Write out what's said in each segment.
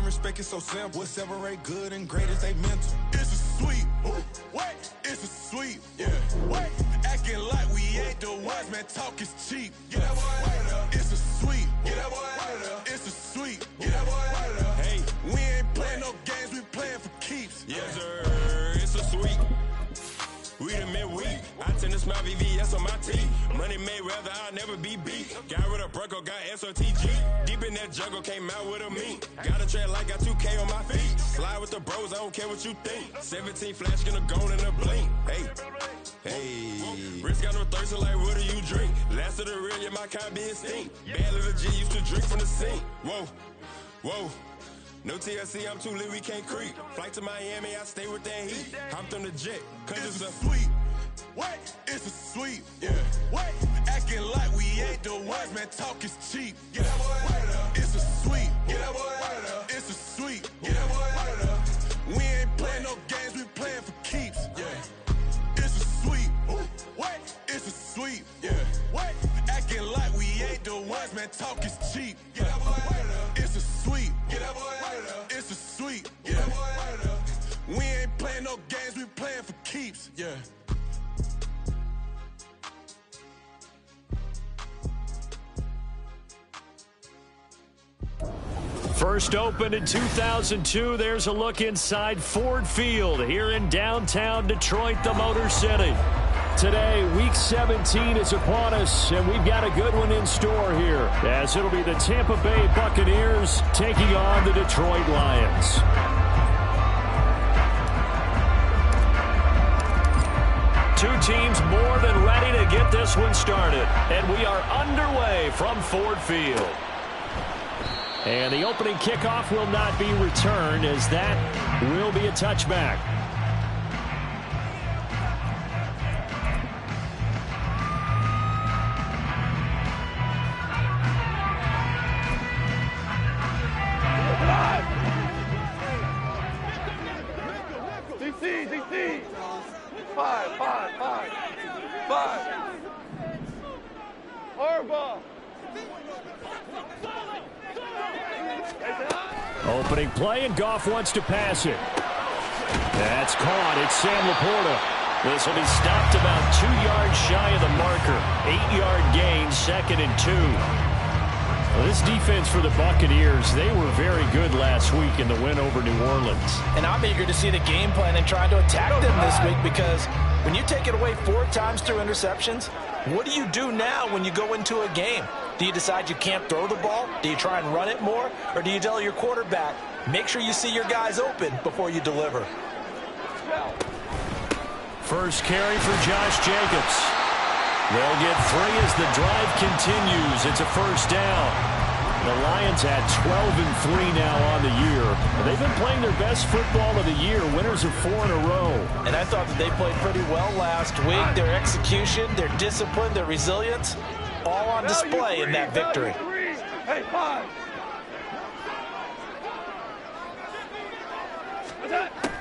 respect is so simple. What separate good and great is they mental. It's a sweep. Wait, it's a sweep. Yeah. Wait, acting like we ain't the ones, man. Talk is cheap. Get that boy out of there. It's a sweep. Get that boy out of there. It's a sweep. Get that boy out of there. Hey, we ain't playing no games, we playing for keeps. Yes, sir. It's a sweep. We the midweek. I tend to smile VVS on my teeth. Money made rather I'll never be beat. Got rid of Bronco, got SOTG. Deep in that jungle, came out with a meat. Got a tread like got 2K on my feet. Slide with the bros, I don't care what you think. 17 flash gonna go in a blink. Hey. Wrist got no thirst, like what do you drink? Last of the real, yeah, my kind be extinct. Bad little G used to drink from the sink. Whoa. No TLC, I'm too lit, we can't creep. Flight to Miami, I stay with that heat. Hopped on the jet, cause it's a sweep. Wait, it's a sweep. Yeah. Wait, acting like we ain't the ones, man. Talk is cheap. Get that boy out of there. It's a sweep. Get that boy out of there. It's a sweep. Get that boy out of there. We ain't playing no games, we playing for keeps. Yeah. It's a sweep. Wait, it's a sweep. Yeah. Wait, acting like we ain't the ones, man. Talk is cheap. Get that boy out of there. It's a sweep. Get that boy out of there. It's a sweep. Get that boy out of there. We ain't playing no games, we playing for keeps. Yeah. First opened in 2002, there's a look inside Ford Field here in downtown Detroit, the Motor City. Today, Week 17 is upon us, and we've got a good one in store here, as it'll be the Tampa Bay Buccaneers taking on the Detroit Lions. Two teams more than ready to get this one started, and we are underway from Ford Field. And the opening kickoff will not be returned, as that will be a touchback. DC. 5. Harbaugh. Opening play, and Goff wants to pass it. That's caught. It's Sam Laporta. This will be stopped about 2 yards shy of the marker. 8-yard gain, 2nd and 2. Well, this defense for the Buccaneers, they were very good last week in the win over New Orleans. And I'm eager to see the game plan and trying to attack them this week, because when you take it away 4 times through interceptions, what do you do now when you go into a game? Do you decide you can't throw the ball? Do you try and run it more? Or do you tell your quarterback, make sure you see your guys open before you deliver? First carry for Josh Jacobs. They'll get 3 as the drive continues. It's a first down. The Lions had 12-3 now on the year. They've been playing their best football of the year, winners of 4 in a row. And I thought that they played pretty well last week. Their execution, their discipline, their resilience, all on display in that victory. Hey, 5.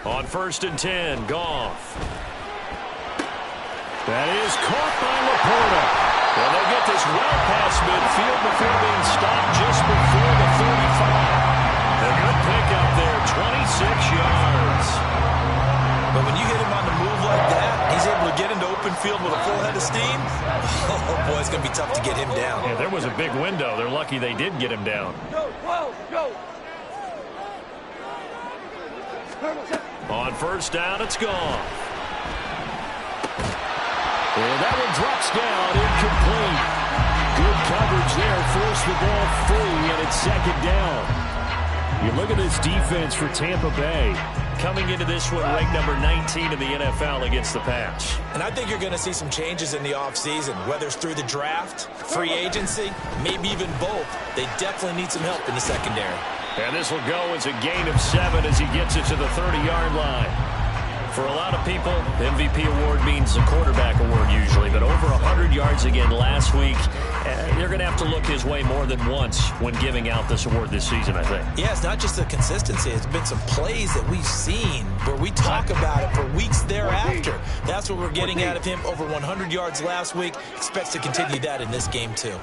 On 1st and 10, Goff. That is caught by Laporta. Well, they'll get this well past midfield before being stopped just before the 35. A good pickup there, 26 yards. But when you hit him on the move like that, he's able to get into open field with a full head of steam. Oh, boy, it's going to be tough to get him down. Yeah, there was a big window. They're lucky they did get him down. Go, 12, go. On 1st down, it's gone. And that one drops down, incomplete. Good coverage there, forced the ball free, and it's 2nd down. You look at this defense for Tampa Bay. Coming into this one, ranked number 19 in the NFL against the pass. And I think you're going to see some changes in the offseason, whether it's through the draft, free agency, maybe even both. They definitely need some help in the secondary. And this will go as a gain of 7 as he gets it to the 30-yard line. For a lot of people, the MVP award means a quarterback award usually, but over 100 yards again last week. They're going to have to look his way more than once when giving out this award this season, I think. Yeah, it's not just the consistency. It's been some plays that we've seen where we talk about it for weeks thereafter. That's what we're getting out of him. Over 100 yards last week. Expects to continue that in this game, too.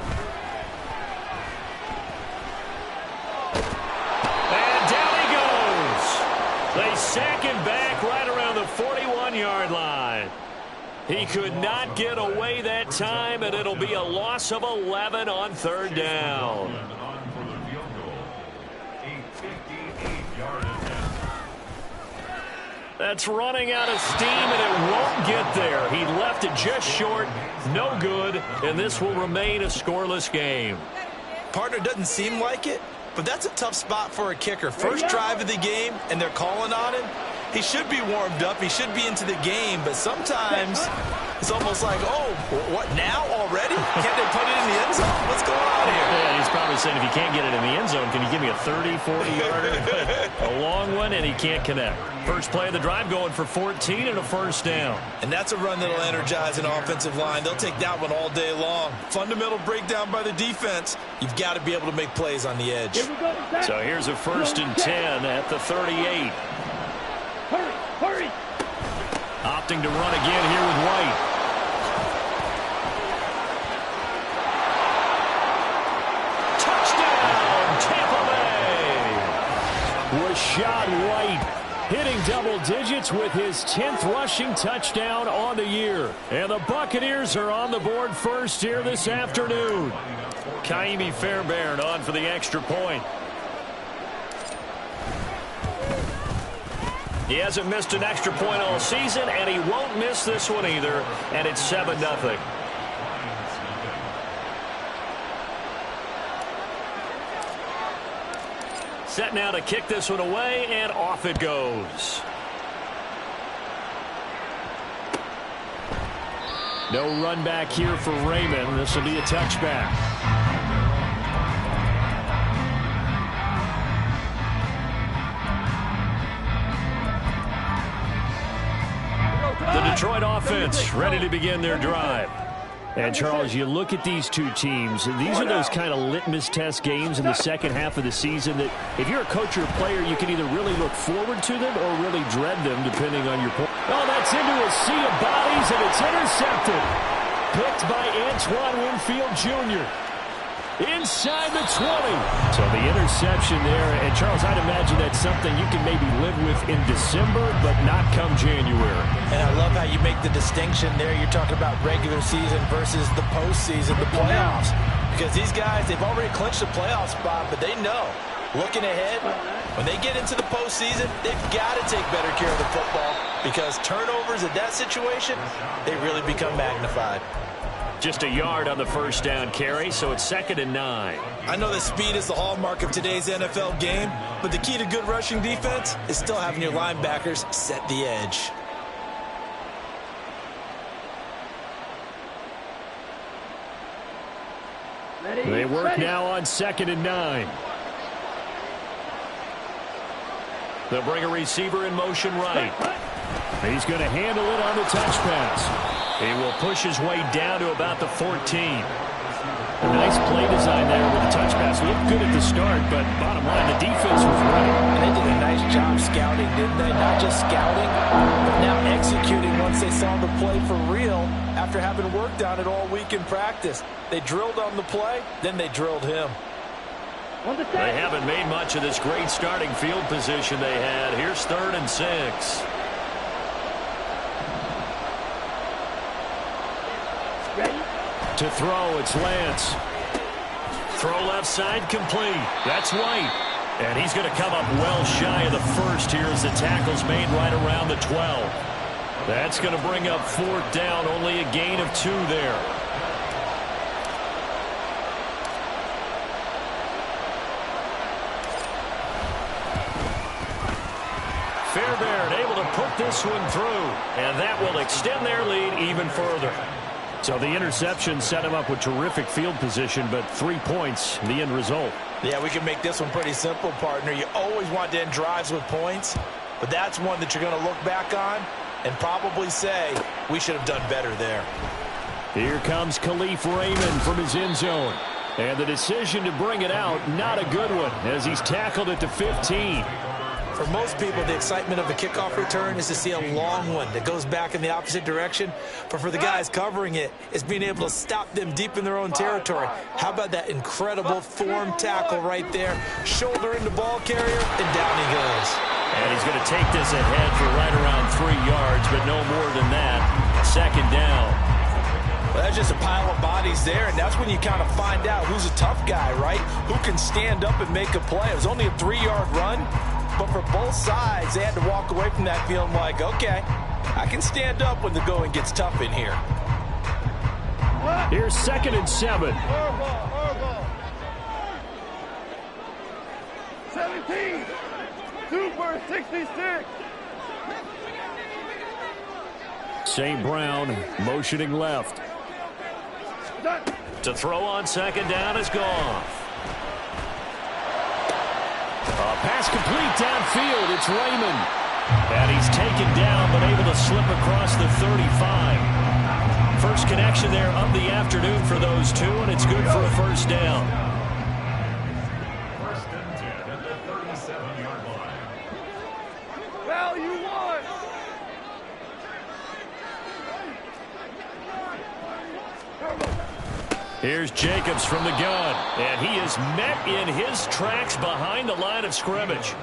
And down second back right around the 41-yard line. He could not get away that time, and it'll be a loss of 11 on third down. That's running out of steam, and it won't get there. He left it just short, no good, and this will remain a scoreless game. Partner, doesn't seem like it, but that's a tough spot for a kicker. First drive of the game, and they're calling on him. He should be warmed up. He should be into the game, but sometimes it's almost like, oh, what, now already? Can't they put it in the end zone? What's going on here? Yeah, he's probably saying, if you can't get it in the end zone, can you give me a 30, 40-yarder? A long one, and he can't connect. First play of the drive going for 14 and a first down. And that's a run that'll energize an offensive line. They'll take that one all day long. Fundamental breakdown by the defense. You've got to be able to make plays on the edge. So here's a 1st and 10 at the 38. Hurry! Opting to run again here with White. Touchdown, Tampa Bay! Rachaad White hitting double digits with his 10th rushing touchdown on the year. And the Buccaneers are on the board first here this afternoon. Ka'imi Fairbairn on for the extra point. He hasn't missed an extra point all season, and he won't miss this one either, and it's 7-0. Set now to kick this one away, and off it goes. No run back here for Raymond. This will be a touchback. The Detroit offense ready to begin their drive. And, Charles, you look at these two teams, and these are those kind of litmus test games in the second half of the season that if you're a coach or a player, you can either really look forward to them or really dread them, depending on your point. Oh, that's into a sea of bodies, and it's intercepted. Picked by Antoine Winfield Jr. Inside the 20. So the interception there, and Charles, I'd imagine that's something you can maybe live with in December, but not come January. And I love how you make the distinction there. You're talking about regular season versus the postseason, the playoffs. Because these guys, they've already clinched the playoff spot, but they know, looking ahead, when they get into the postseason, they've got to take better care of the football because turnovers in that situation, they really become magnified. Just a yard on the first down carry, so it's 2nd and 9. I know that speed is the hallmark of today's NFL game, but the key to good rushing defense is still having your linebackers set the edge. They work now on 2nd and 9. They'll bring a receiver in motion right. He's going to handle it on the touch pass. He will push his way down to about the 14. A nice play design there with the touch pass. Looked good at the start, but bottom line, the defense was ready. And they did a nice job scouting, didn't they? Not just scouting, but now executing once they saw the play for real after having worked on it all week in practice. They drilled on the play, then they drilled him. They haven't made much of this great starting field position they had. Here's 3rd and 6. To throw, it's Lance. Throw left side, complete. That's White. And he's going to come up well shy of the first here as the tackle's made right around the 12. That's going to bring up 4th down, only a gain of 2 there. Fairbairn able to put this one through, and that will extend their lead even further. So the interception set him up with terrific field position, but 3 points, the end result. Yeah, we can make this one pretty simple, partner. You always want to end drives with points, but that's one that you're going to look back on and probably say, we should have done better there. Here comes Khalif Raymond from his end zone. And the decision to bring it out, not a good one, as he's tackled at the 15. For most people, the excitement of a kickoff return is to see a long one that goes back in the opposite direction. But for the guys covering it, it's being able to stop them deep in their own territory. How about that incredible form tackle right there? Shoulder in the ball carrier, and down he goes. And he's going to take this ahead for right around 3 yards, but no more than that. Second down. Well, that's just a pile of bodies there, and that's when you kind of find out who's a tough guy, right? Who can stand up and make a play. It was only a 3-yard run, but for both sides, they had to walk away from that feeling like, okay, I can stand up when the going gets tough in here. Here's 2nd and 7. 17. 2 for 66. St. Brown motioning left. To throw on 2nd down is Goff. A pass complete downfield. It's Raymond. And he's taken down but able to slip across the 35. First connection there of the afternoon for those two, and it's good for a first down. First and 10 at the 37-yard line. Value 1. Here's Jacobs from the gun, and he is met in his tracks behind the line of scrimmage.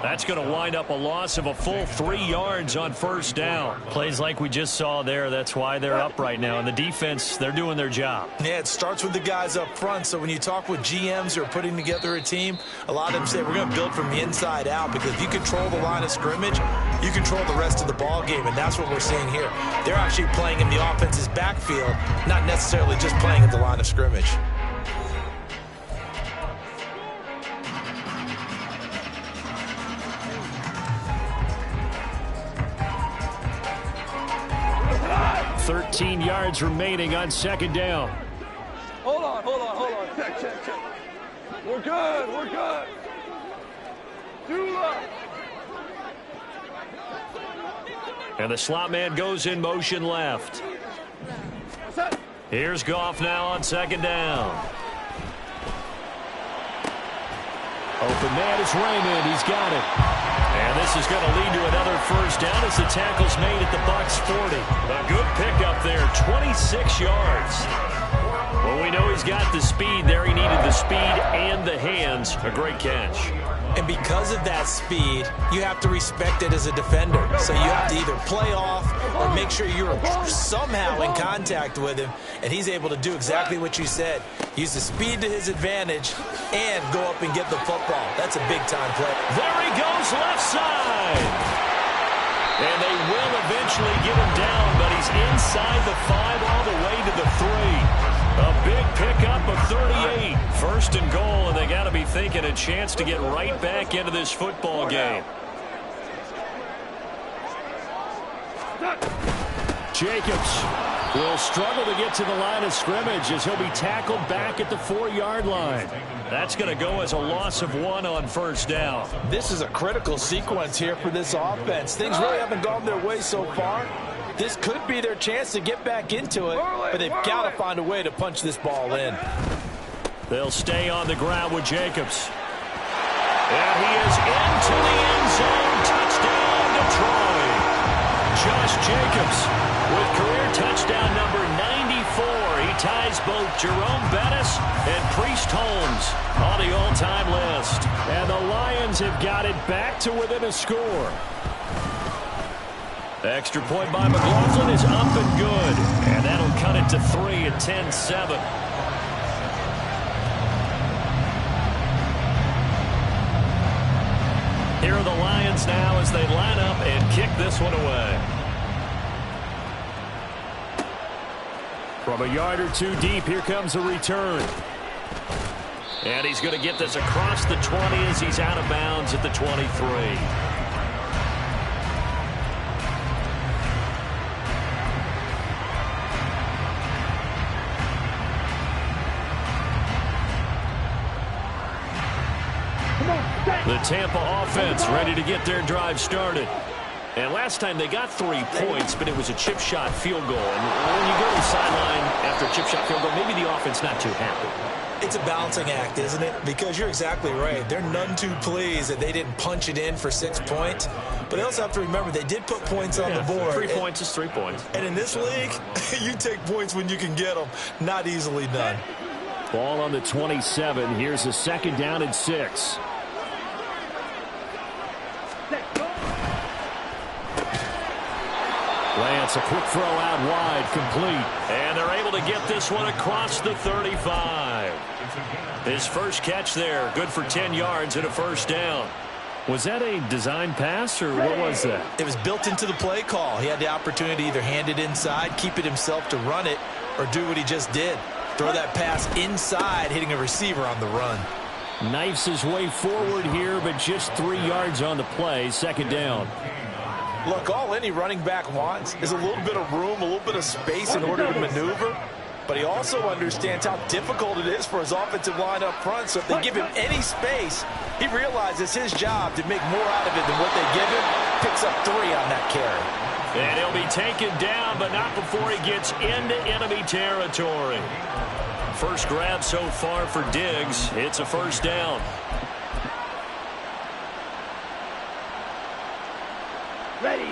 That's going to wind up a loss of a full 3 yards on first down. Plays like we just saw there. That's why they're up right now. And the defense, they're doing their job. Yeah, it starts with the guys up front. So when you talk with GMs who are putting together a team, a lot of them say we're going to build from the inside out, because if you control the line of scrimmage, you control the rest of the ball game, and that's what we're seeing here. They're actually playing in the offense's backfield, not necessarily just playing at the line of scrimmage. Thirteen yards remaining on second down. Hold on. Check. We're good. 2 left. And the slot man goes in motion left. Here's Goff now on second down. Open man is Raymond. He's got it. And this is going to lead to another first down as the tackle's made at the Bucs 40. A good pickup there, 26 yards. Well, we know he's got the speed there. He needed the speed and the hands. A great catch. And because of that speed, you have to respect it as a defender. So you have to either play off or make sure you're somehow in contact with him. And he's able to do exactly what you said. Use the speed to his advantage and go up and get the football. That's a big-time play. There he goes, left side. And they will eventually get him down, but he's inside the 5 all the way to the 3. A big pickup of 38. First and goal, and they got to be thinking a chance to get right back into this football game. Jacobs will struggle to get to the line of scrimmage as he'll be tackled back at the 4-yard line. That's going to go as a loss of 1 on first down. This is a critical sequence here for this offense. Things really haven't gone their way so far. This could be their chance to get back into it, but they've got to find a way to punch this ball in. They'll stay on the ground with Jacobs. And he is into the end zone. Touchdown, Detroit. Josh Jacobs with career touchdown number 94. He ties both Jerome Bettis and Priest Holmes on the all-time list. And the Lions have got it back to within a score. Extra point by McLaughlin is up and good. And that'll cut it to 3 at 10-7. Here are the Lions now as they line up and kick this one away. From a yard or two deep, here comes a return. And he's going to get this across the 20 as he's out of bounds at the 23. The Tampa offense ready to get their drive started. And last time they got 3 points, but it was a chip shot field goal. And when you go to the sideline after a chip shot field goal, maybe the offense not too happy. It's a balancing act, isn't it? Because you're exactly right. They're none too pleased that they didn't punch it in for 6 points. But they also have to remember they did put points on the board. 3 points is 3 points. And in this league, you take points when you can get them. Not easily done. Ball on the 27. Here's a second down and 6. Lance, a quick throw out wide, complete. And they're able to get this one across the 35. His first catch there, good for 10 yards and a first down. Was that a design pass, or what was that? It was built into the play call. He had the opportunity to either hand it inside, keep it himself to run it, or do what he just did. Throw that pass inside, hitting a receiver on the run. Knifes his way forward here, but just 3 yards on the play, second down. Look, all any running back wants is a little bit of room, a little bit of space in order to maneuver. But he also understands how difficult it is for his offensive line up front. So if they give him any space, he realizes his job to make more out of it than what they give him. Picks up 3 on that carry. And he'll be taken down, but not before he gets into enemy territory. First grab so far for Diggs. It's a first down. Ready.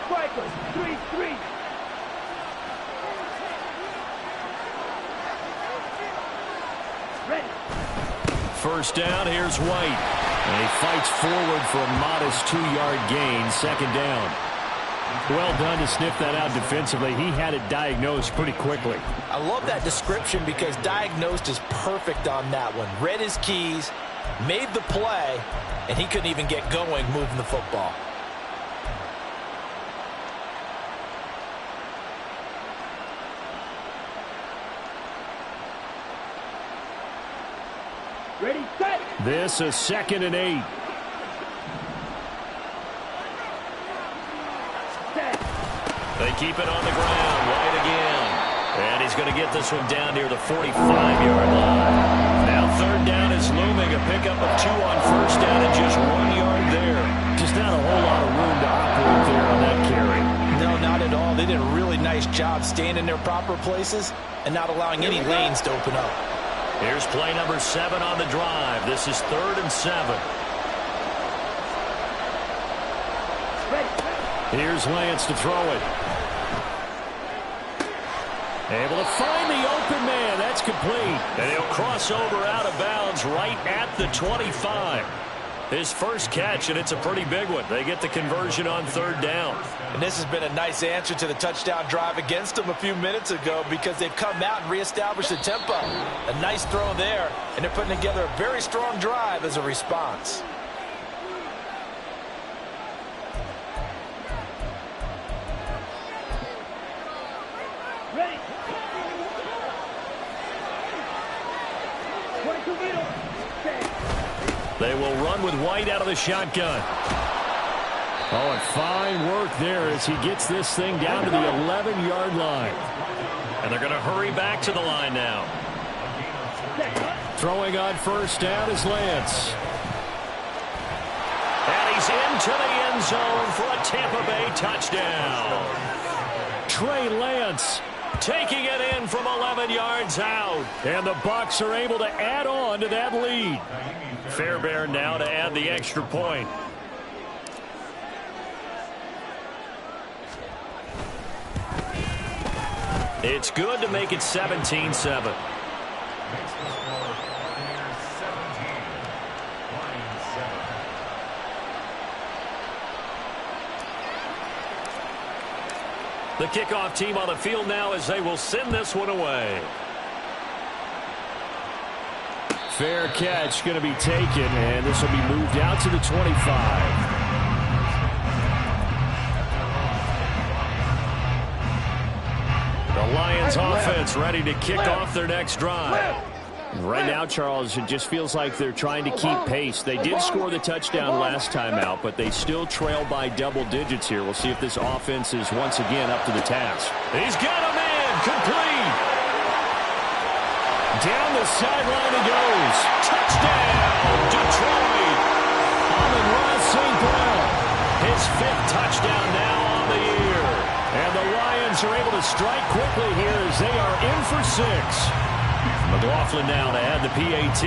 Strikers, 3-3. Ready. First down, here's White. And he fights forward for a modest 2-yard gain, second down. Well done to sniff that out defensively. He had it diagnosed pretty quickly. I love that description because diagnosed is perfect on that one. Read his keys, made the play, and he couldn't even get going moving the football. Ready, set. This is 2nd and 8. They keep it on the ground. White again. And he's going to get this one down near the 45-yard line. Now third down is looming. A pickup of 2 on first down and just 1 yard there. Just not a whole lot of room to operate there on that carry. No, not at all. They did a really nice job staying in their proper places and not allowing any lanes to open up. Here's play number 7 on the drive. This is 3rd and 7. Here's Lance to throw it. Able to find the open man. That's complete. And he'll cross over out of bounds right at the 25. His first catch, and it's a pretty big one. They get the conversion on third down. And this has been a nice answer to the touchdown drive against them a few minutes ago because they've come out and reestablished the tempo. A nice throw there, and they're putting together a very strong drive as a response. Ready. 22 middle. They will run with White out of the shotgun. Oh, and fine work there as he gets this thing down to the 11-yard line. And they're going to hurry back to the line now. Throwing on first down is Lance. And he's into the end zone for a Tampa Bay touchdown. Trey Lance taking it in from 11 yards out. And the Bucs are able to add on to that lead. Fairbairn now to add the extra point. It's good to make it 17-7. The kickoff team on the field now as they will send this one away. Fair catch going to be taken, and this will be moved out to the 25. The Lions offense ready to kick off their next drive. Right now, Charles, it just feels like they're trying to keep pace. They did score the touchdown last time out, but they still trail by double digits here. We'll see if this offense is once again up to the task. He's got a man, complete. Down the sideline he goes. Touchdown, Detroit. Amon-Ra St. Brown. His 5th touchdown now on the year. And the Lions are able to strike quickly here as they are in for 6. McLaughlin now to add the PAT.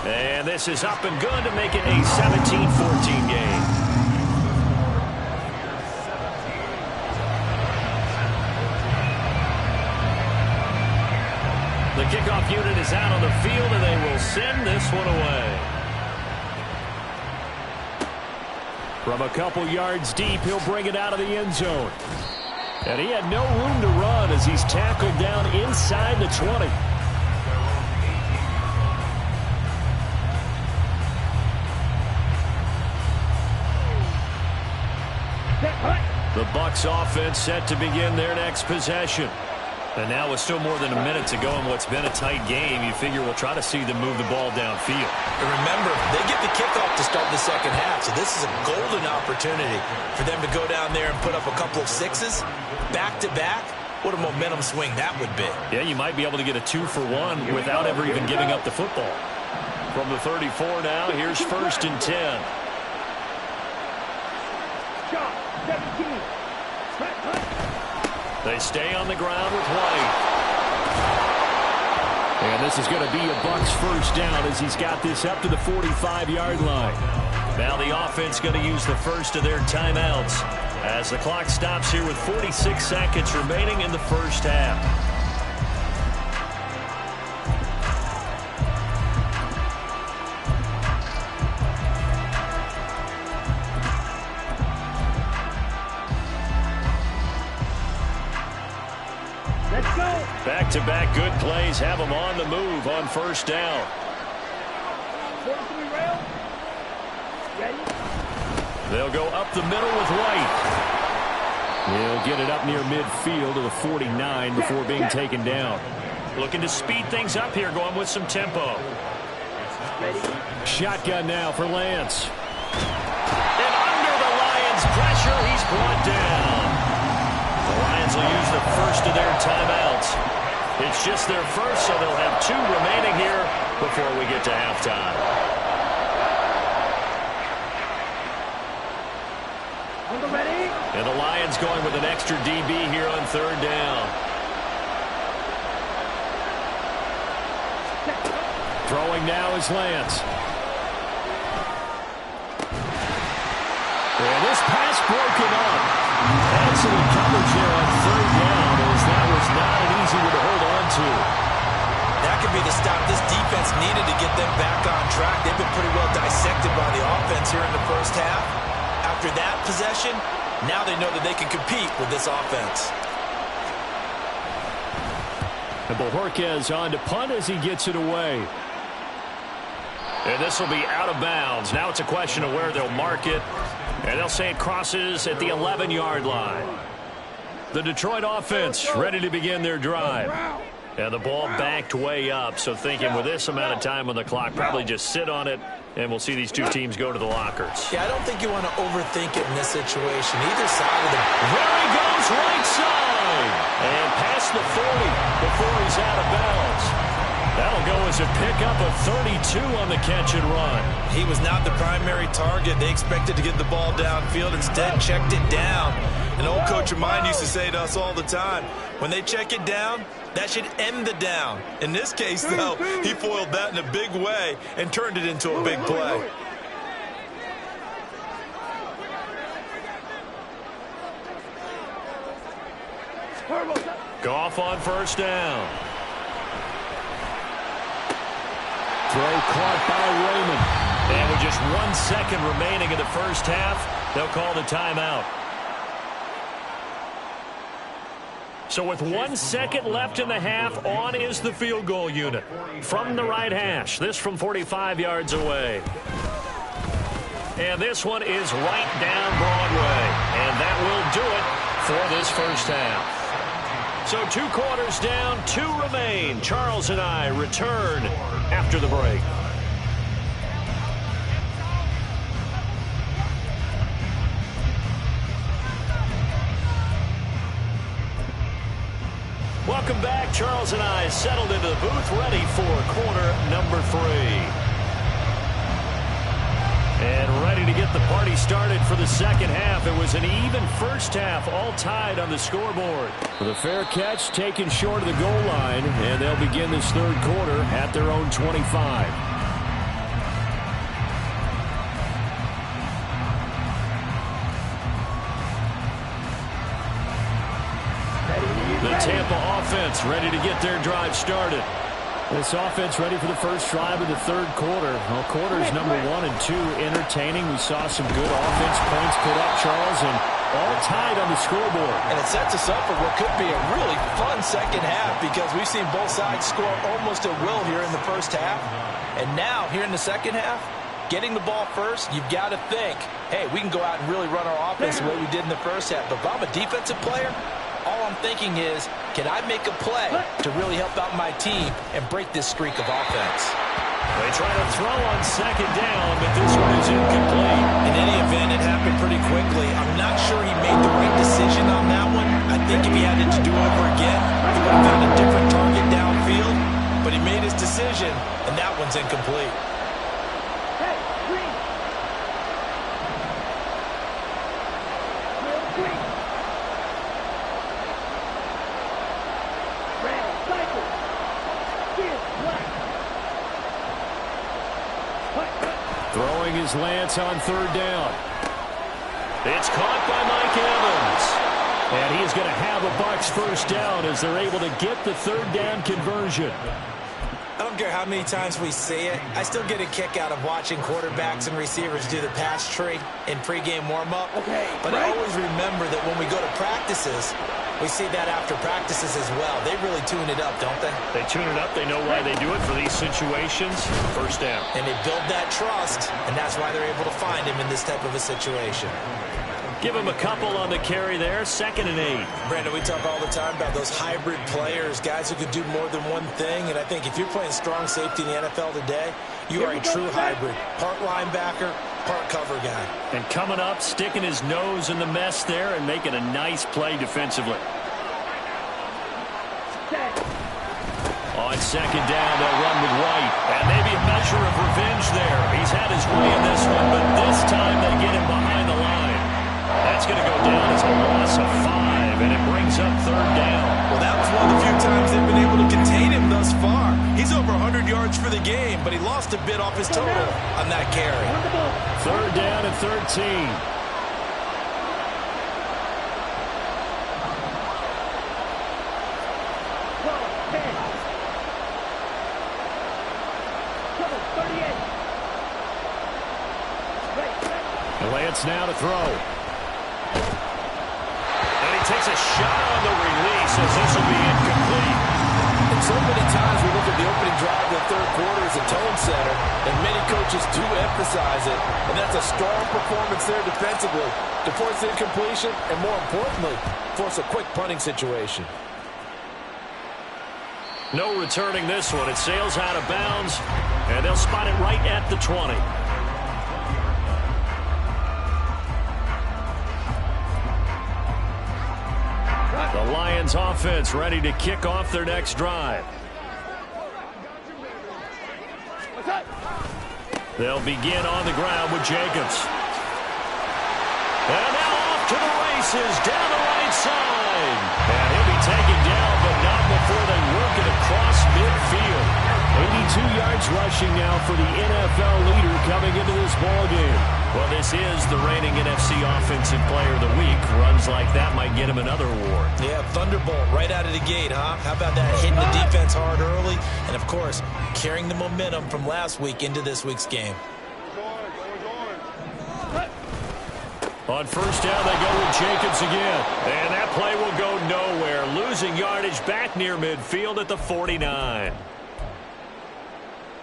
And this is up and good to make it a 17-14 game. kickoff unit is out on the field, and they will send this one away. From a couple yards deep, he'll bring it out of the end zone. And he had no room to run as he's tackled down inside the 20. The Bucs offense set to begin their next possession. And now with still more than a minute to go in what's been a tight game, you figure we'll try to see them move the ball downfield. And remember, they get the kickoff to start the second half, so this is a golden opportunity for them to go down there and put up a couple of sixes back-to-back. What a momentum swing that would be. Yeah, you might be able to get a 2-for-1 without ever even giving up the football. From the 34 now, here's 1st and 10. Shot, 17. They stay on the ground with White. And this is going to be a Bucs first down as he's got this up to the 45-yard line. Now the offense going to use the first of their timeouts as the clock stops here with 46 seconds remaining in the first half. Back-to-back good plays have them on the move on first down. 43 rail. Ready? They'll go up the middle with White. He'll get it up near midfield to the 49 before being taken down. Looking to speed things up here, going with some tempo. Ready? Shotgun now for Lance. And under the Lions' pressure, he's brought down. The Lions will use the first of their timeouts. It's just their first, so they'll have 2 remaining here before we get to halftime. On the ready? And the Lions going with an extra DB here on 3rd down. Throwing now is Lance. And this pass broken up. Excellent coverage here on 3rd down as that was not an easy one to hold on to. That could be the stop this defense needed to get them back on track. They've been pretty well dissected by the offense here in the first half. After that possession, now they know that they can compete with this offense. And Bojorquez on to punt as he gets it away. And this will be out of bounds. Now it's a question of where they'll mark it. And they'll say it crosses at the 11-yard line. The Detroit offense ready to begin their drive. And the ball backed way up. So thinking with this amount of time on the clock, probably just sit on it. And we'll see these 2 teams go to the lockers. Yeah, I don't think you want to overthink it in this situation. Either side of the... There he goes, right side. And past the 40 before he's out of bounds. That'll go as a pickup of 32 on the catch and run. He was not the primary target. They expected to get the ball downfield. Instead, checked it down. An old coach of mine used to say to us all the time, when they check it down, that should end the down. In this case, though, he foiled that in a big way and turned it into a big play. Goff on first down. Throw caught by Raymond. And with just 1 second remaining in the first half, they'll call the timeout. So with 1 second left in the half, on is the field goal unit. From the right hash, this from 45 yards away. And this one is right down Broadway. And that will do it for this first half. So 2 quarters down, 2 remain. Charles and I return after the break. Welcome back. Charles and I settled into the booth, ready for quarter number 3. And ready to get the party started for the second half. It was an even first half, all tied on the scoreboard. The fair catch taken short of the goal line, and they'll begin this 3rd quarter at their own 25. The Tampa offense ready to get their drive started. This offense ready for the first drive of the third quarter. Well, quarters number 1 and 2 entertaining. We saw some good offense points put up, Charles, and all tied on the scoreboard. And it sets us up for what could be a really fun second half because we've seen both sides score almost at will here in the first half. And now, here in the second half, getting the ball first, you've got to think, hey, we can go out and really run our offense the way we did in the first half. But if I'm a defensive player, all I'm thinking is, can I make a play to really help out my team and break this streak of offense? They try to throw on second down, but this one is incomplete. In any event, it happened pretty quickly. I'm not sure he made the right decision on that one. I think if he had it to do over again, he would have found a different target downfield. But he made his decision, and that one's incomplete. Hey, green. Green. Red, cycle. Field, black. Throwing his Lance on third down. It's caught by Mike Evans. And he's going to have a Bucs first down as they're able to get the third down conversion. I don't care how many times we see it. I still get a kick out of watching quarterbacks and receivers do the pass tree in pregame warm-up. Okay, but I always remember that when we go to practices, we see that after practices as well. They really tune it up, don't they? They tune it up. They know why they do it for these situations. First down. And they build that trust, and that's why they're able to find him in this type of a situation. Give him a couple on the carry there. 2nd and 8. Brandon, we talk all the time about those hybrid players, guys who can do more than one thing. And I think if you're playing strong safety in the NFL today, you are a true hybrid. Part linebacker, part cover guy. And coming up, sticking his nose in the mess there and making a nice play defensively. On second down, they'll run with White. And maybe a measure of revenge there. He's had his way in this one, but this time they get him behind the line. That's going to go down as a loss of 5, and it brings up third down. Well, that was one of the few times they've been able to contain him thus far. He's over 100 yards for the game, but he lost a bit off his total on that carry. Third down and 13. Lance now to throw. And he takes a shot on the release as this will be incomplete. And so many times we look at the opening drive of the third quarter as a tone setter, and many coaches do emphasize it, and that's a strong performance there defensively to force incompletion and, more importantly, force a quick punting situation. No returning this one. It sails out of bounds, and they'll spot it right at the 20. The Lions offense ready to kick off their next drive. They'll begin on the ground with Jacobs. And now off to the races down the right side. And he'll be taken down, but not before they work it across midfield. 82 yards rushing now for the NFL leader coming into this ballgame. Well, this is the reigning NFC Offensive Player of the Week. Runs like that might get him another award. Yeah, Thunderbolt right out of the gate, huh? How about that? Hitting the defense hard early, and, of course, carrying the momentum from last week into this week's game. On first down, they go with Jacobs again. And that play will go nowhere. Losing yardage back near midfield at the 49.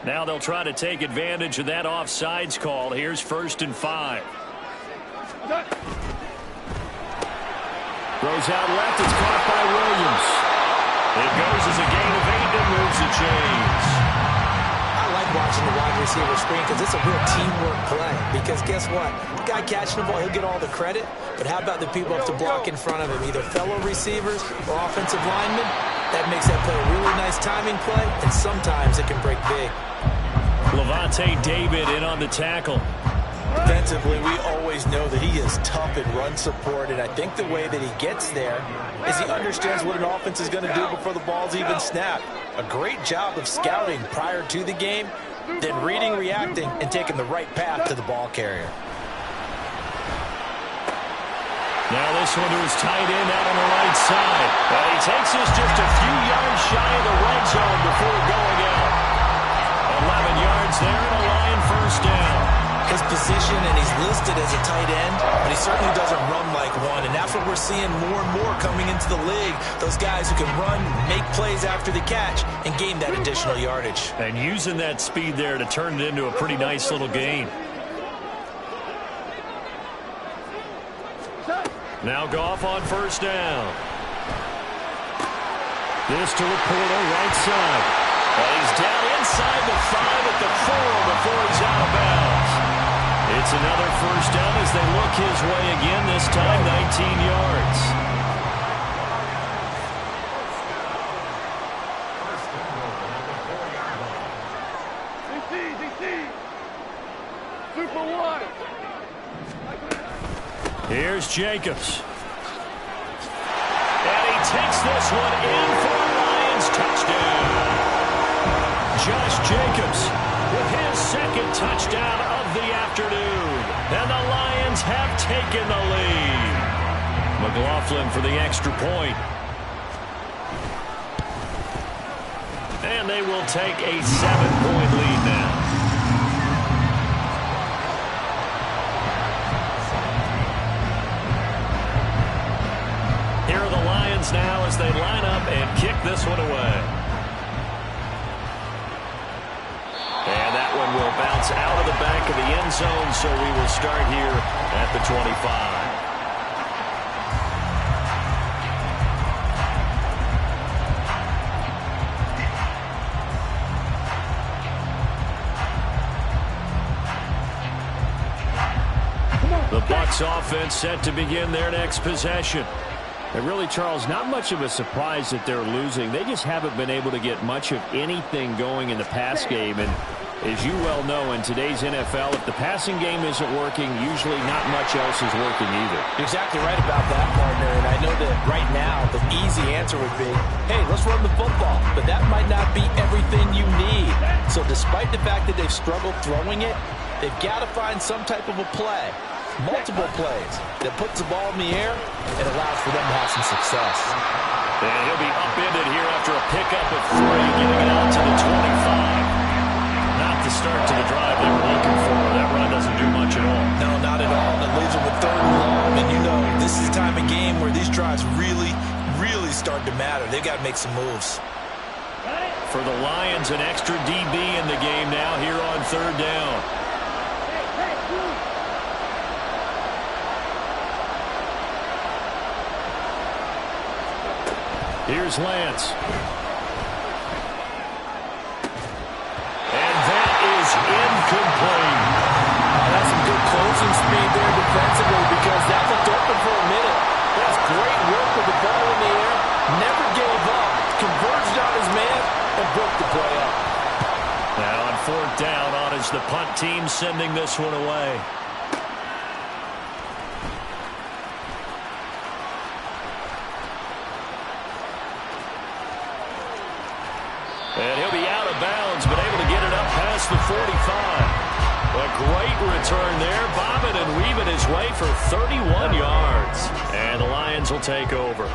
Now they'll try to take advantage of that offsides call. Here's 1st and 5. Throws out left. It's caught by Williams. It goes as a gain of 8 and moves the chains. I like watching the wide receiver screen because it's a real teamwork play. Because guess what? The guy catching the ball, he'll get all the credit. But how about the people up to block in front of him? Either fellow receivers or offensive linemen. That makes that play a really nice timing play. And sometimes it can break big. Levante David in on the tackle. Defensively, we always know that he is tough in run support, and I think the way that he gets there is he understands what an offense is going to do before the ball's even snapped. A great job of scouting prior to the game, then reading, reacting, and taking the right path to the ball carrier. Now this one to his tight end out on the right side. But he takes us just a few yards shy of the red zone before going out. his position, and he's listed as a tight end, but he certainly doesn't run like one, and that's what we're seeing more and more coming into the league. Those guys who can run, make plays after the catch, and gain that additional yardage. And using that speed there to turn it into a pretty nice little gain. Now Goff on first down. This to Laporta, right side. And he's down inside the 5 at the 4 before he's out of bounds. It's another first down as they look his way again, this time 19 yards. DC. Super one. Here's Jacobs. And he takes this one in for a Lions touchdown. Josh Jacobs with his second touchdown of the afternoon. And the Lions have taken the lead. McLaughlin for the extra point. And they will take a 7-point lead now. Here are the Lions now as they line up and kick this one away. And that one will bounce out of the back of the end zone, so we will start here at the 25. The Bucs offense set to begin their next possession. And really, Charles, not much of a surprise that they're losing. They just haven't been able to get much of anything going in the pass game. And as you well know, in today's NFL, if the passing game isn't working, usually not much else is working either. You're exactly right about that, partner. And I know that right now the easy answer would be, hey, let's run the football. But that might not be everything you need. So despite the fact that they've struggled throwing it, they've got to find some type of a play. Multiple plays that puts the ball in the air and allows for them to have some success. And he'll be upended here after a pickup of 3, getting it out to the 25. Not the start to the drive they were looking for. That run doesn't do much at all. No, not at all. It leaves them with 3rd and long. And you know, this is the time of game where these drives really start to matter. They've got to make some moves. For the Lions, an extra DB in the game now here on 3rd down. Here's Lance. And that is incomplete. That's some good closing speed there defensively because that looked open for a minute. That's great work with the ball in the air. Never gave up. Converged on his man and broke the play up. Now on 4th down, on is the punt team sending this one away. And he'll be out of bounds, but able to get it up past the 45. A great return there, bobbing and weaving his way for 31 yards. And the Lions will take over.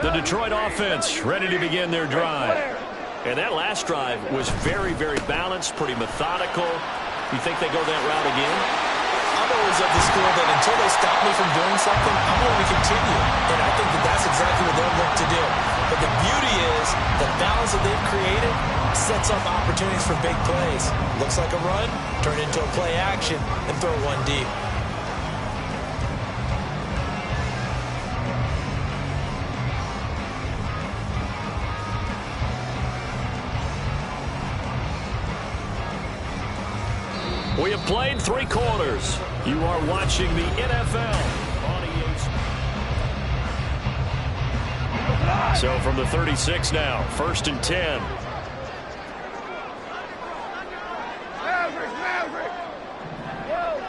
The Detroit offense ready to begin their drive. And that last drive was very balanced, pretty methodical. You think they go that route again? I'm always of the school that until they stop me from doing something, I'm going to continue. And I think that that's exactly what they'll look to do. But the beauty is the balance that they've created sets up opportunities for big plays. Looks like a run, turn into a play action, and throw one deep. We have played 3 quarters. You are watching the NFL on EA. So from the 36 now, 1st and 10.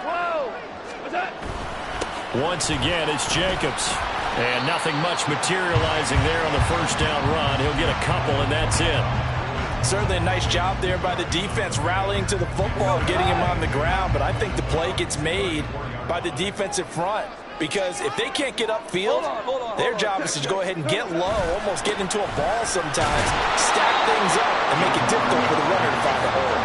Whoa. What's that? Once again, it's Jacobs. And nothing much materializing there on the first down run. He'll get a couple, and that's it. Certainly a nice job there by the defense rallying to the football and getting him on the ground. But I think the play gets made by the defensive front. Because if they can't get upfield, their job is to go ahead and get low, almost get into a ball sometimes, stack things up, and make it difficult for the runner to find a hole.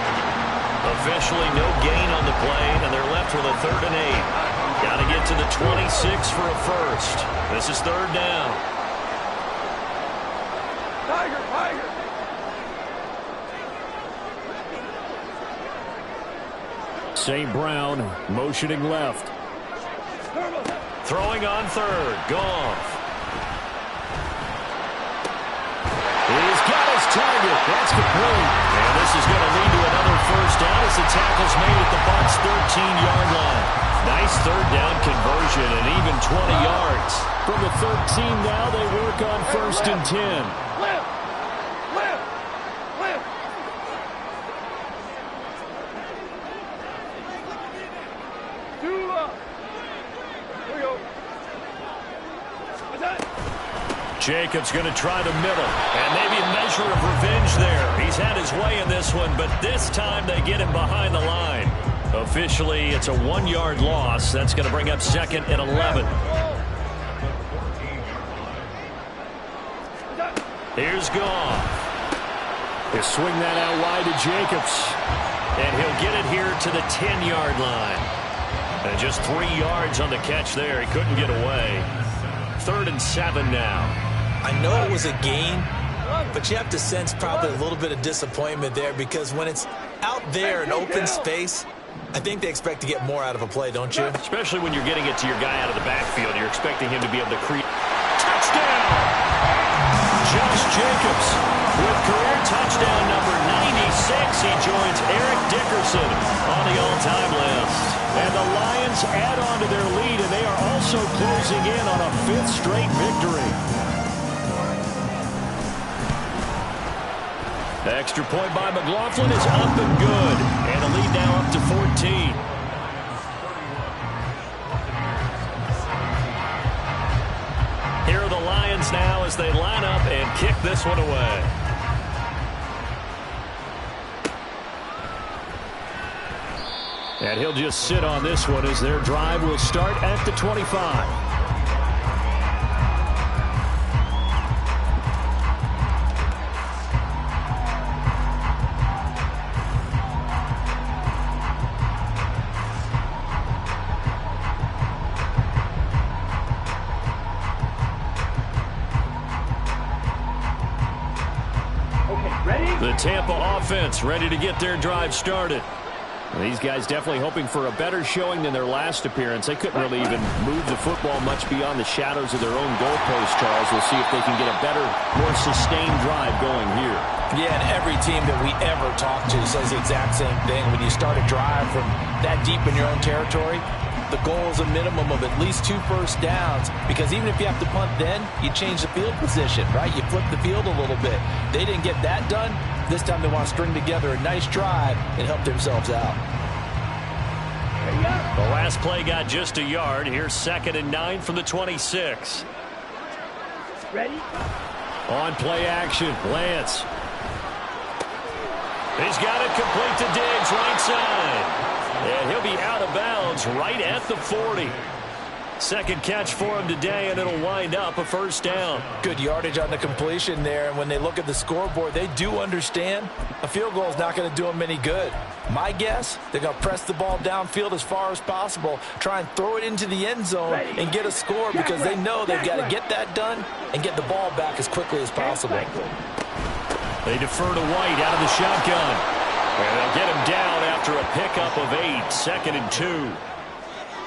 Officially no gain on the play, and they're left with a 3rd and 8. Got to get to the 26 for a first. This is 3rd down. Tiger, Tiger. St. Brown motioning left. Throwing on 3rd. Goff. He's got his target. That's complete. And this is going to lead to another first down as the tackle's made at the Bucs' 13-yard line. Nice 3rd down conversion and even 20 yards. From the 13 now, they work on 1st and 10. Left. Left. Left. Two up. Here we go. What's that? Jacobs going to try the middle, and maybe a measure of revenge there. He's had his way in this one, but this time they get him behind the line. Officially, it's a 1-yard loss. That's going to bring up 2nd and 11. Here's Goff. He'll swing that out wide to Jacobs, and he'll get it here to the 10-yard line. And just 3 yards on the catch there. He couldn't get away. 3rd and 7 now. I know it was a gain, but you have to sense probably a little bit of disappointment there because when it's out there in open space, I think they expect to get more out of a play, don't you? Especially when you're getting it to your guy out of the backfield. You're expecting him to be able to create. Touchdown! Josh Jacobs with career touchdown number 96. He joins Eric Dickerson on the all-time list. And the Lions add on to their lead, and they are also closing in on a 5th straight victory. The extra point by McLaughlin is up and good. And a lead now up to 14. Here are the Lions now as they line up and kick this one away. And he'll just sit on this one as their drive will start at the 25. The Tampa offense ready to get their drive started. These guys definitely hoping for a better showing than their last appearance. They couldn't really even move the football much beyond the shadows of their own goalpost, Charles. We'll see if they can get a better, more sustained drive going here. Yeah, and every team that we ever talk to says the exact same thing. When you start a drive from that deep in your own territory, the goal is a minimum of at least 2 first downs, because even if you have to punt then, you change the field position, right? You flip the field a little bit. They didn't get that done. This time they want to string together a nice drive and help themselves out. The last play got just a yard. Here's 2nd and 9 from the 26. Ready? On play action, Lance. He's got it complete to Diggs, right side. And he'll be out of bounds right at the 40. Second catch for him today, and it'll wind up a first down. Good yardage on the completion there, and when they look at the scoreboard, they do understand a field goal is not going to do them any good. My guess, they're going to press the ball downfield as far as possible, try and throw it into the end zone and get a score, because they know they've got to get that done and get the ball back as quickly as possible. They defer to White out of the shotgun. And they'll get him down after a pickup of 8, 2nd and 2.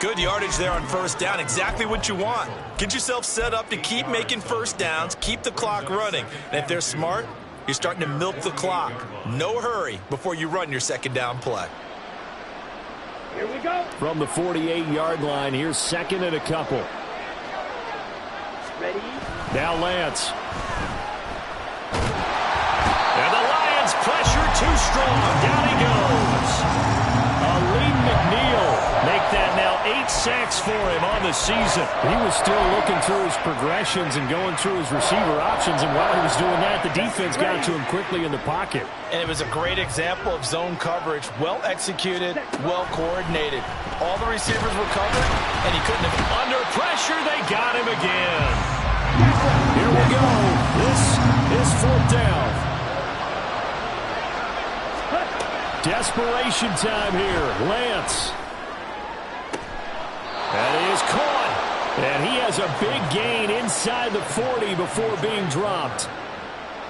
Good yardage there on first down. Exactly what you want. Get yourself set up to keep making first downs, keep the clock running. And if they're smart, you're starting to milk the clock. No hurry before you run your second down play. Here we go. From the 48-yard line, here's 2nd and a couple. Ready? Now Lance. And the Lions pressure too strong. Down he goes. Aleem McNeil make that now 8 sacks for him on the season. He was still looking through his progressions and going through his receiver options, and while he was doing that, the defense got to him quickly in the pocket. And it was a great example of zone coverage. Well executed, well coordinated. All the receivers were covered, and he couldn't have. Under pressure, they got him again. Here we go. This is 4th down. Desperation time here. Lance. That is caught. And he has a big gain inside the 40 before being dropped.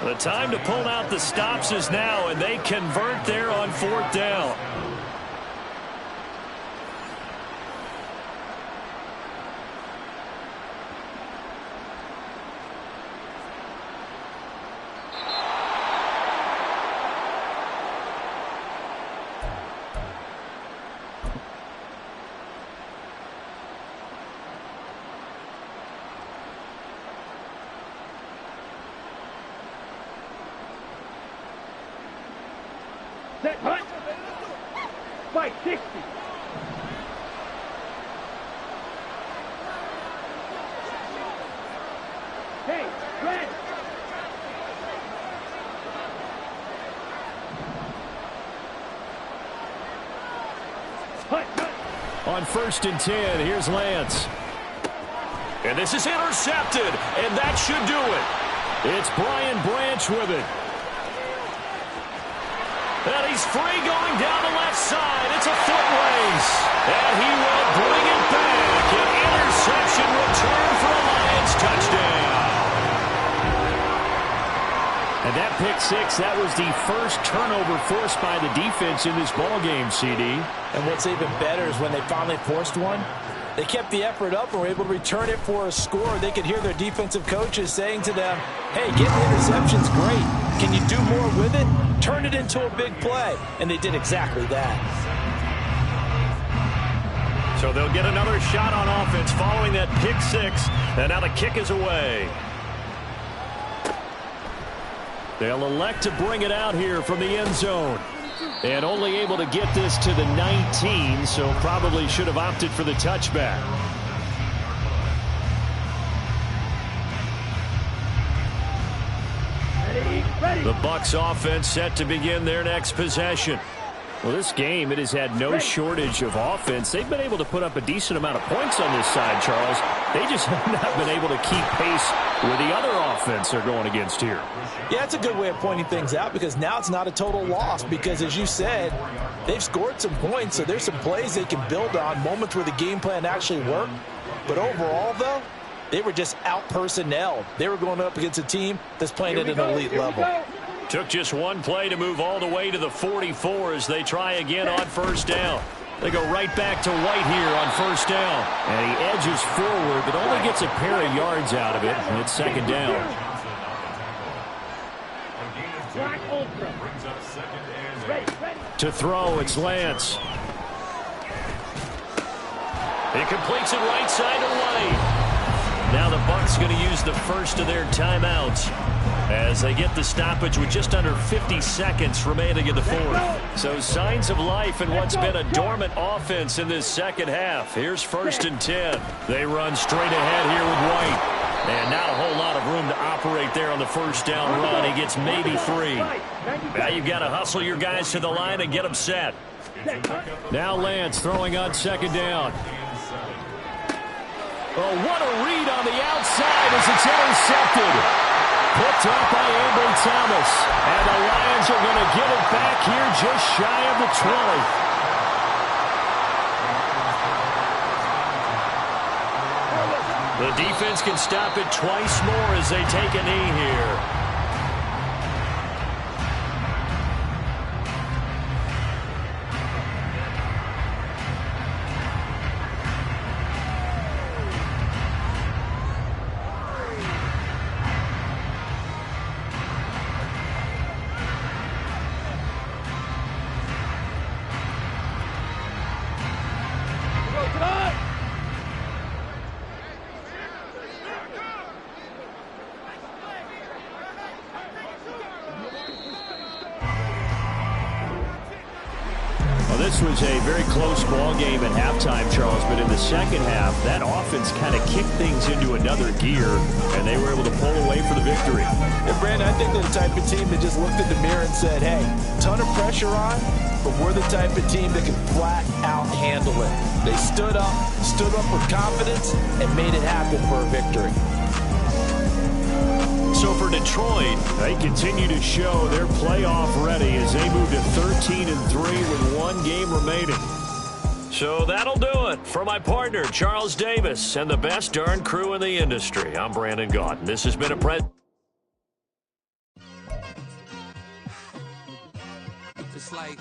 The time to pull out the stops is now, and they convert there on 4th down. Set, hunt. Spike 60. Hey, red. Hunt, hunt. On 1st and 10, here's Lance. And this is intercepted, and that should do it. It's Brian Branch with it. And he's free going down the left side. It's a foot race. And he will bring it back. An interception return for a Lions touchdown. And that pick six, that was the first turnover forced by the defense in this ballgame, CD. And what's even better is when they finally forced one, they kept the effort up and were able to return it for a score. They could hear their defensive coaches saying to them, hey, getting the interception's great. Can you do more with it? Turn it into a big play. And they did exactly that. So they'll get another shot on offense following that pick six. And now the kick is away. They'll elect to bring it out here from the end zone. And only able to get this to the 19, so probably should have opted for the touchback. The Bucs offense set to begin their next possession. Well, this game, it has had no shortage of offense. They've been able to put up a decent amount of points on this side, Charles. They just have not been able to keep pace with the other offense they're going against here. Yeah, it's a good way of pointing things out because now it's not a total loss because, as you said, they've scored some points, so there's some plays they can build on, moments where the game plan actually worked. But overall, though, they were just out-personnelled. They were going up against a team that's playing at an elite level. Took just one play to move all the way to the 44 as they try again on first down. They go right back to White here on first down. And he edges forward, but only gets a pair of yards out of it. And it's second down. Black Ultra. Ready, ready. To throw, it's Lance. He completes it right side to White. Now the Bucs going to use the first of their timeouts as they get the stoppage with just under 50 seconds remaining in the fourth. So signs of life in what's been a dormant offense in this second half. Here's 1st and 10. They run straight ahead here with White. And not a whole lot of room to operate there on the first down run. He gets maybe 3. Now you've got to hustle your guys to the line and get them set. Now Lance throwing on second down. Oh, what a read on the outside as it's intercepted. Picked up by Ambry Thomas. And the Lions are going to get it back here just shy of the 20. The defense can stop it twice more as they take a knee here. This was a very close ball game at halftime, Charles, but in the second half, that offense kind of kicked things into another gear, and they were able to pull away for the victory. And Brandon, I think they're the type of team that just looked in the mirror and said, hey, ton of pressure on, but we're the type of team that can flat out handle it. They stood up with confidence, and made it happen for a victory. So for Detroit, they continue to show they're playoff ready as they move to 13-3 with one game remaining. So that'll do it for my partner, Charles Davis, and the best darn crew in the industry. I'm Brandon Gaudin. This has been a It's like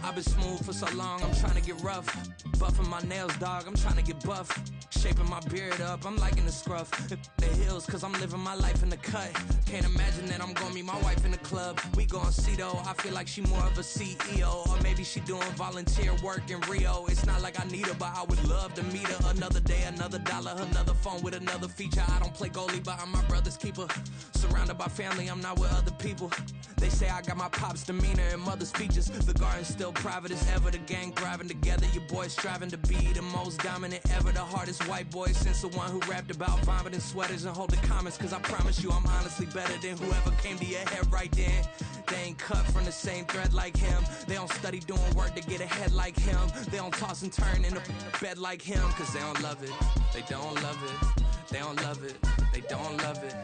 I've been smooth for so long, I'm trying to get rough. Buffing my nails, dog, I'm trying to get buff. Shaping my beard up, I'm liking the scruff. The hills, cause I'm living my life in the cut. Can't imagine that I'm gonna meet my wife in the club. We gon' see though, I feel like she more of a CEO. Or maybe she doing volunteer work in Rio. It's not like I need her, but I would love to meet her. Another day, another dollar, another phone with another feature. I don't play goalie, but I'm my brother's keeper. Surrounded by family, I'm not with other people. They say I got my pop's demeanor and mother's features. The garden's still private as ever, the gang thriving together. Your boys striving to be the most dominant ever. The hardest white boy since the one who rapped about vomiting sweaters and hold the comments. Cause I promise you I'm honestly better than whoever came to your head right then. They ain't cut from the same thread like him. They don't study doing work to get ahead like him. They don't toss and turn in a bed like him. Cause they don't love it, they don't love it. They don't love it, they don't love it.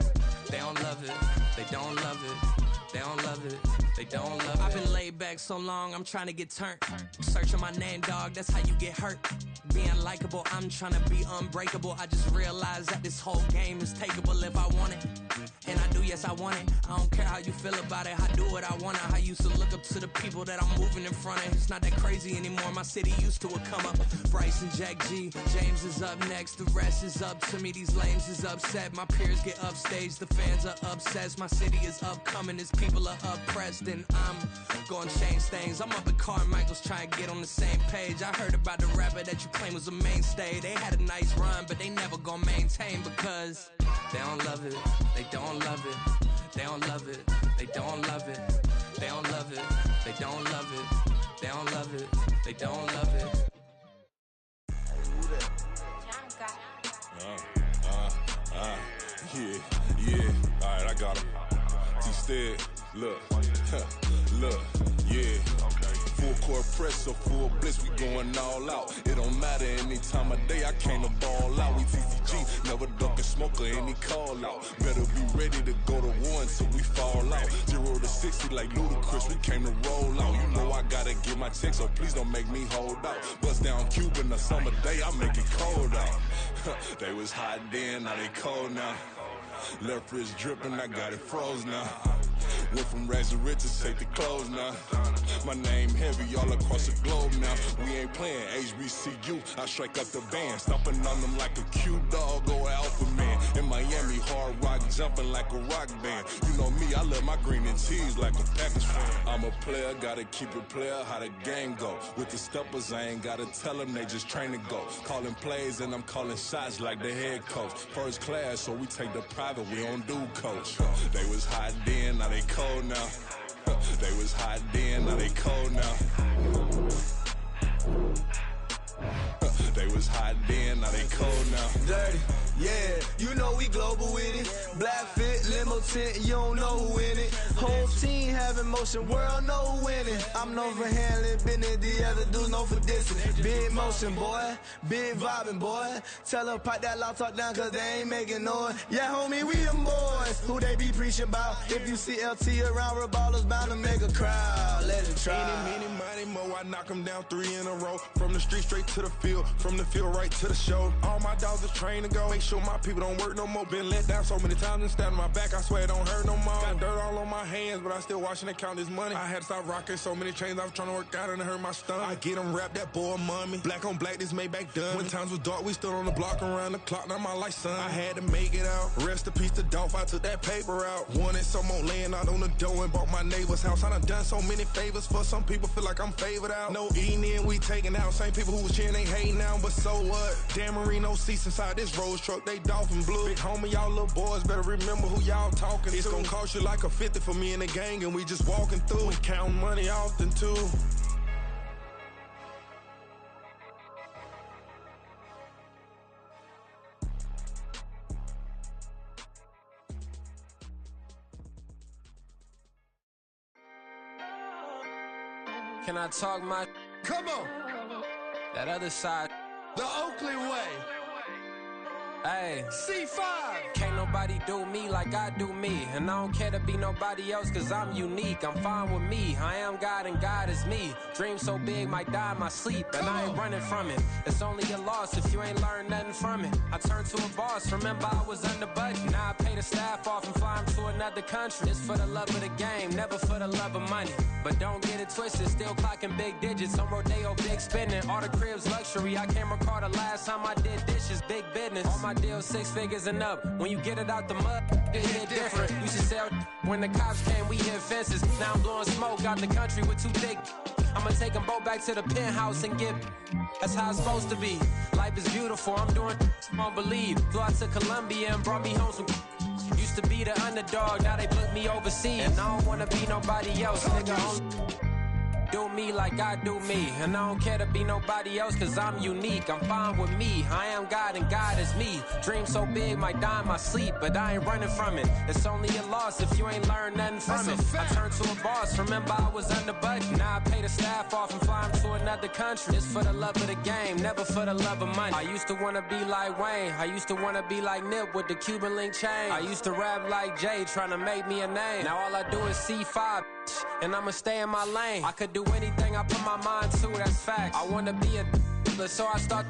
They don't love it, they don't love it. They don't love it, they don't love it. I've been laid back so long, I'm trying to get turned. Searching my name, dog, that's how you get hurt. Being likable, I'm trying to be unbreakable. I just realized that this whole game is takeable if I want it. And I do, yes, I want it. I don't care how you feel about it, I do what I want it. I used to look up to the people that I'm moving in front of. It's not that crazy anymore, my city used to a come up. Bryce and Jack G, James is up next. The rest is up to me, these lames is upset. My peers get upstage, the fans are obsessed. My city is upcoming, this people are oppressed. And I'm gonna change things. I'm up at Carmichael's trying to get on the same page. I heard about the rapper that you claim was a mainstay. They had a nice run, but they never gonna maintain because they don't love it, they don't love it, they don't love it, they don't love it, they don't love it, they don't love it, they don't love it, they don't love it. Yeah, alright, I got him. T-Stead, look, look, yeah. Full court press, so full blitz, we going all out. It don't matter any time of day, I came to ball out. We TCG, never ducking smoker, any call out. Better be ready to go to war until we fall out. 0 to 60 like Ludacris, we came to roll out. You know I gotta get my check, so please don't make me hold out. Bust down Cuban, a summer day, I make it cold out. They was hot then, now they cold now. Left wrist dripping, I got it froze now. Went from rags to riches, take the clothes now. My name heavy all across the globe now. We ain't playing HBCU, I strike up the band. Stomping on them like a cute dog, go alpha man. In Miami, hard rock jumping like a rock band. You know me, I love my green and cheese like a Packers fan. I'm a player, gotta keep it player, how the game go. With the steppers, I ain't gotta tell them, they just train to go. Calling plays and I'm calling shots like the head coach. First class, so we take the private, we don't do coach. They was hot then, now they cold now. They was hot then, now they cold now. They was hot then, now they cold now. Dirty, yeah, you know we global with it. Black fit, limo tint, you don't know who in it. Whole team having motion, world know who winning. I'm known for handling business, the other dudes known for dissing. Big motion, boy, big vibing, boy. Tell her pipe that loud talk down, cause they ain't making noise. Yeah, homie, we them boys, who they be preaching about. If you see LT around, Reballers bound to make a crowd. Let it try. Eeny, meeny, mo, I knock them down 3 in a row. From the street straight to the field, from the field right to the show. All my dogs are trained to go. Make sure my people don't work no more. Been let down so many times and stabbed my back, I swear it don't hurt no more. Got dirt all on my hands, but I still watching and count this money. I had to stop rocking so many chains, I was trying to work out and it hurt my stomach. I get them wrapped, that boy mommy. Black on black, this Maybach done. When times was dark, we stood on the block around the clock, now my life son. I had to make it out. Rest in peace to Dolph, I took that paper out. Wanted some more laying out on the dough and bought my neighbor's house. I done so many favors for some people, feel like I'm favored out. No eating in, we taking out. Same people who was cheering, they hating now, but so what? Dan Marino seats inside this Rolls truck, they Dolphin blue. Big homie, y'all little boys better remember who y'all talking to. It's gonna cost you like a 50 for me and the gang, and we just walking through and counting money often too. Can I talk my? Come on, That other side. the Oakland way. Hey, C5. can't no nobody do me like I do me. And I don't care to be nobody else, cause I'm unique. I'm fine with me, I am God and God is me. Dream so big, might die in my sleep, and I ain't running from it. It's only a loss if you ain't learned nothing from it. I turned to a boss, remember I was under budget. Now I pay the staff off and fly 'em to another country. It's for the love of the game, never for the love of money. But don't get it twisted, still clocking big digits. On Rodeo, big spending, all the cribs luxury. I can't recall the last time I did dishes, big business. All my deals 6 figures and up. When you get it out the mud, it hit different. Used to sell when the cops came, we hit fences. Now I'm blowing smoke out the country with 2 thick. I'ma take them both back to the penthouse and get. That's how it's supposed to be. Life is beautiful, I'm doing won't believe. Flew out to Colombia and brought me home some. Used to be the underdog, now they put me overseas. And I don't wanna be nobody else, nigga. Do me like I do me. And I don't care to be nobody else, cause I'm unique. I'm fine with me, I am God and God is me. Dream so big, might die in my sleep, but I ain't running from it. It's only a loss if you ain't learned nothing from it. I turned to a boss, remember I was under budget. Now I pay the staff off and fly 'em to another country. It's for the love of the game, never for the love of money. I used to wanna be like Wayne, I used to wanna be like Nip with the Cuban link chain. I used to rap like Jay, trying to make me a name. Now all I do is C5, and I'ma stay in my lane. I could do anything I put my mind to, that's facts. I wanna be a so I start.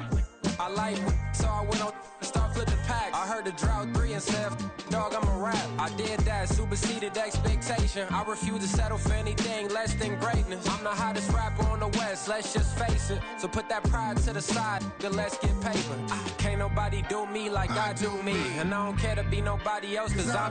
I like so I went on and start flipping packs. I heard the drought 3 and said, dog, I'm a rap. I did that, superseded expectation. I refuse to settle for anything less than greatness. I'm the hottest rapper on the West, let's just face it. So put that pride to the side, then let's get paper. Can't nobody do me like I do me. And I don't care to be nobody else, cause I'm